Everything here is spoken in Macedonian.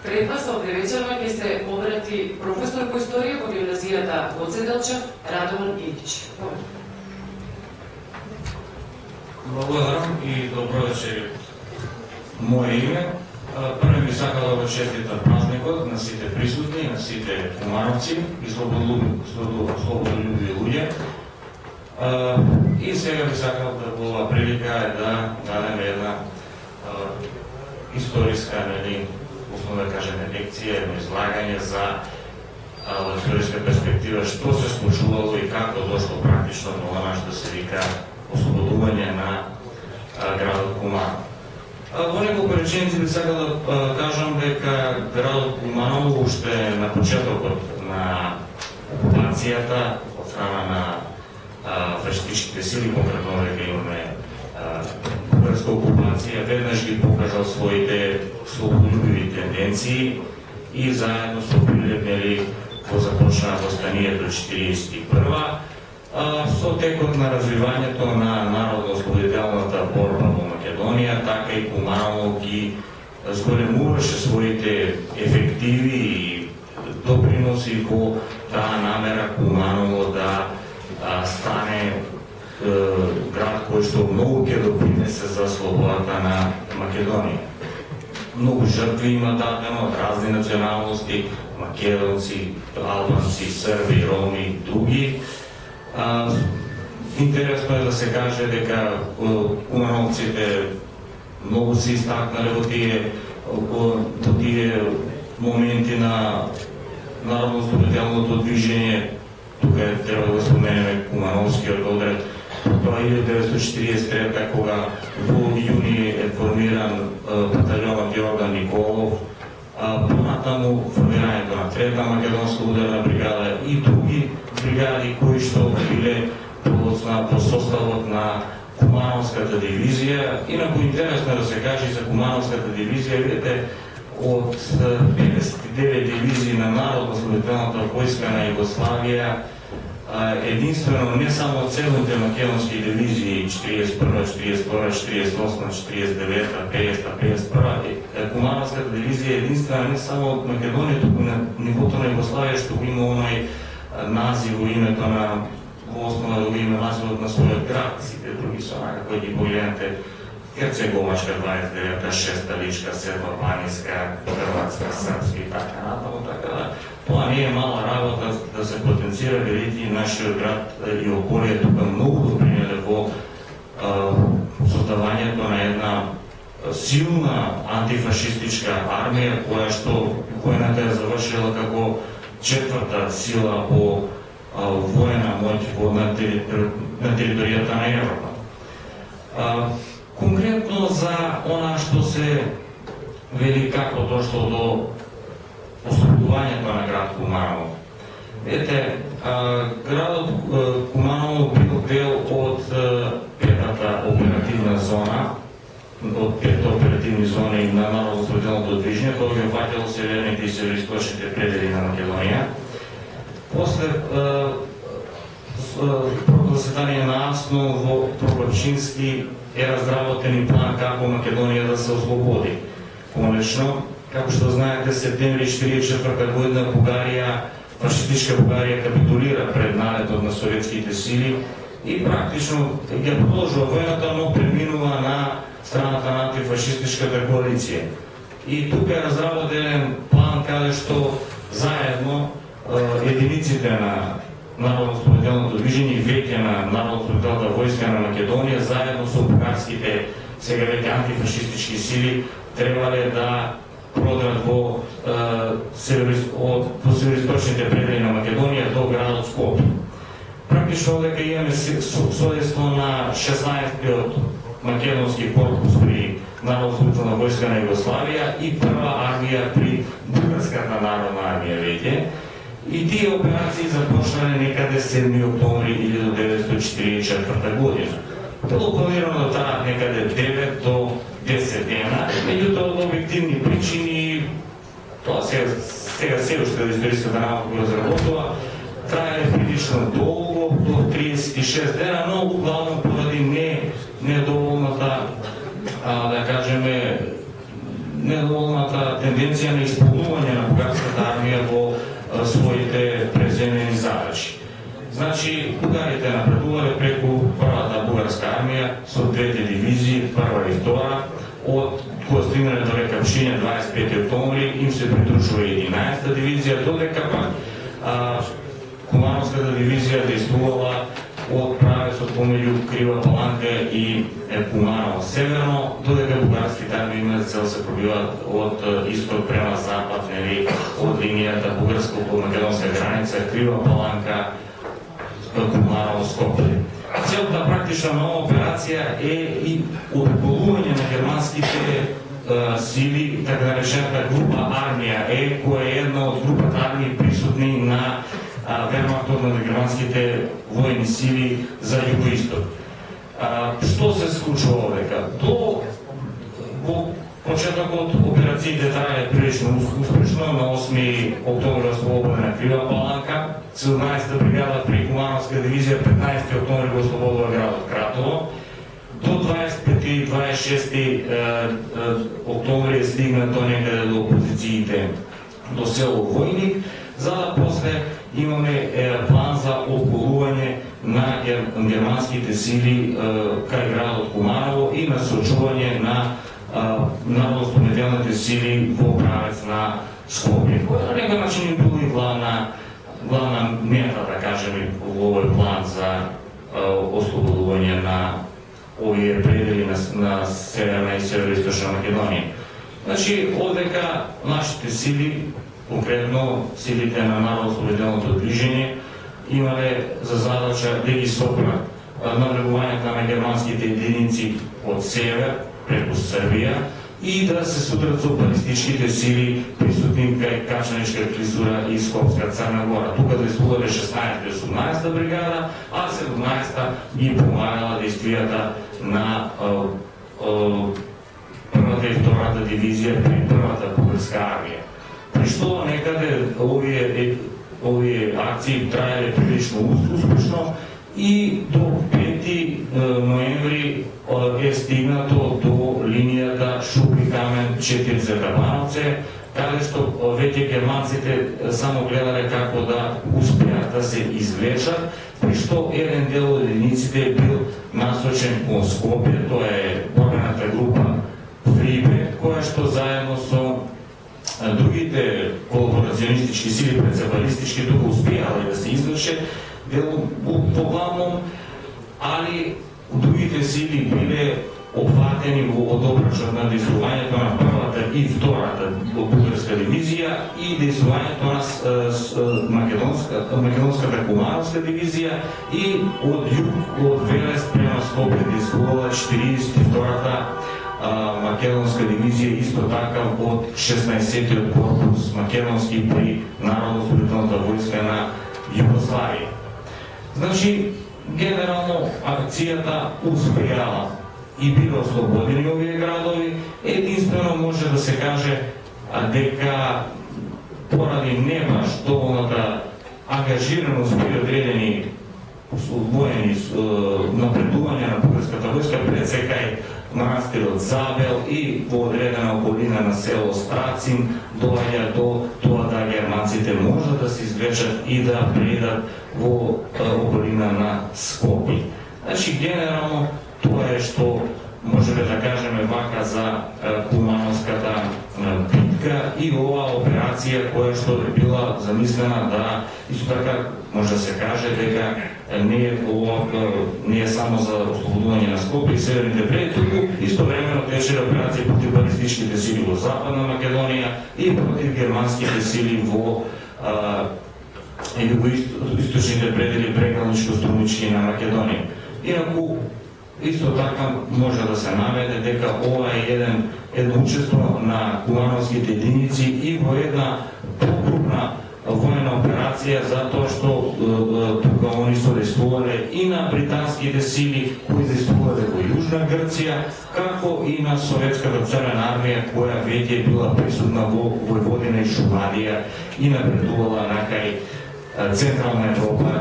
Пред вас овде вечерва ќе се обрати професор по историја во гимназијата Гоце Делчев, Радован Илич. Благодарам и добро вечер. Моје име, прво би сакала да честитам празникот на сите присутни, на сите кумановци и слободолюбиви луѓе. И сега би сакал да во ова прилика да дадем една историска, условно да кажеме, лекција, едно излагање за историска перспектива, што се случувало и како дошло практично до она што се вика ослободување на градот Куманово. Во неколку реченици би сакал да кажам дека градот Куманово уште на почетокот на окупацијата од страна на фашистичките сили, конкретно дека имаме бугарска окупација, веднаш ги покажал своите слободолюбиви тенденции и заедно со прилепнели во започна востанието 41-а. Со текот на развивањето на народно-ослободителната борба во Македонија, така и Куманово ги зголемуваше своите ефективи и доприноси во таа намера Куманово да стане град кој што многу ќе допринесе за слободата на Македонија. Многу жртви има дадено од разни националности, македонци, албанци, срби, роми и други. Интересно е да се каже дека кумановците многу се истакнале во тие моменти на народно-ослободителното движење. Тука треба да споменеме Кумановскиот одред. Тоа 1943 кога во јуни е формиран батальонот Јордан Николов, понатаму формирањето на Трета македонска ударна бригада и други бригади кои што биле по составот на Кумановската дивизија. Инаку интересно да се каже за Кумановската дивизија, видите, од 59 дивизии на Народно-ослободителната војска на Југославија, единствено не само целните македонски дивизии 41, 42, 48, 49, 50, 51, Кумановската дивизија е единствена не само од Македонија, туку на нивото на Југославија, што го има оној назив во името на, во основа да го има називот на својот град. Сите други се онака кои ги погледнете: Херцеговачка 29, Шеста Личка, Седма Баниска, Хрватска, Српска и така натаму. Така да тоа не е мала работа да се потенцира, бидејќи нашиот град и околие тука многу допринеле во создавањето на една силна антифашистичка армија, која што војната е завршила како четврта сила по војна моќ на територијата на Европа. Конкретно за она што се вели како дошло до ослободувањето на град Куманово. Ете, градот Куманово бил дел од петата оперативна зона, од петте оперативни зони на народно-ослободителното движење. Тоа ги опфаќало северните и североисточните предели на Македонија. После заседание на АСНО во Прокопчински е разработен и план како Македонија да се ослободи. Конечно, како што знаете, септември 1944 година фашистичка Бугарија капитулира пред налетот на советските сили и практично ја продолжува војната, но преминува на страната на антифашистичката коалиција. И тука е разработен план каде што заедно единиците на Народно-ослободителното движење и веќе на Народно-ослободителната војска на Македонија заедно со бугарските сега веќе антифашистички сили требале да продрат по североисточните предели на Македонија до градот Скопје. Практично дека имаме сојдество на 16-тиот македонски корпус при Народно-ослободителна војска на Југославија и прва армија при бугарската народна армија веќе. И тие операции започнале некаде 7 октомври 1944 година. Било планирано да траат некаде 9 до 10 дена, меѓутоа од објективни причини, тоа сега се уште да историската наука го разработува, трае прилично долго, до 36 дена, но углавно поради недоволната, да кажеме, недоволната тенденција на исполнување на бугарската армија во своите преземени задачи. Значи, бугарите напредувале преку првата бугарска армија со двете дивизии, прва и втора, од која стигнале до Рекапшиња 25 октомври, им се придружува 11-та дивизија, додека пак Кумановската дивизија действувала од правецот помеѓу Крива Паланка и Куманово северно, додека бугарските армии имаат цел се пробиваат од исток према запад, нели, од линијата бугарско-македонска граница, Крива Паланка, Куманово, Скопје. Целта практично на оваа операција е и обиколување на германските сили, така наречената група армија Е, која е една од групата армии присутни на вермахтот на германските војни сили за југоисток. Што се случува овдека? Во почетокот операциите траеле прилично успешно. На 8 октомври ослободена Крива Паланка, 17-та бригада при Кумановска дивизија 15 октомври го ослободува градот Кратово. До 25 и 26 октомври е стигнато некаде до позициите до село Војник, за да после имаме план за околување на германските сили кај градот Куманово и насочување на народно-спомнителните сили во правец на Скопје. Која на некој начин им била и главна мета, да кажеме, во овој план за ослободување на овие предели на Северна и Североисточна Македонија. Значи, одека нашите сили, конкретно силите на народно-освободителното движење, имале за задача да ги сопрат навлегувањето на германските единици од север преку Србија и да се судрат со балистичките сили присутни кај Качаничка клисура и Скопска Црна Гора. Тука действувале 16-та и 18-та бригада, а 17-та ги помагала действијата на првата и втората дивизија при првата бугарска армија. При што некаде овие акции траеле прилично успешно и до 5 ноември е стигнато до линијата Шупи Камен 4 Кабановце, каде што веќе германците само гледале како да успеат да се извлечат, при што еден дел од единиците бил насочен кон Скопје, тоа е борбената група Фрибе, која што заедно со другите колаборационистички сили, прецебалистички, тука успеале да се извлече дел поглавном, али другите сили биле опфатени во одобрачот на действувањето на првата и втората бугарска дивизија и действувањето на македонската Кумановска дивизија и од југ, од Велес према Скопје действувала 42-та македонска дивизија, исто така од 16-тиот корпус македонски при Народно-освободителната војска на Југославија. Значи, генерално акцијата успеала и била ослободени овие градови. Единствено може да се каже дека поради не баш доволната ангажираност при одредени воени напредување на бугарската војска, пред се кај манастирот Забел и во одредена околина на село Страцин, доаѓа до тоа да германците можат да се извлечат и да предат во околина на Скопје. Значи, генерално, тоа е што можеме да кажеме вака за Кумановската битка и оваа операција која што е била замислена да, исто така може да се каже дека не е само за ослободување на Скопје и северните предели, туку истовремено тече операција против балистичките сили во Западна Македонија и против германските сили во югоисточните предели прегранично-струмички на Македонија. Инаку, исто така може да се наведе дека ова е едно учество на кумановските единици и во една покрупна војна операција, затоа што тука они содействувале и на британските сили кои действувале во Јужна Грција, како и на Советската црвена армија која веќе била присутна во Војводина и Шумадија и напредувала накај Централна Европа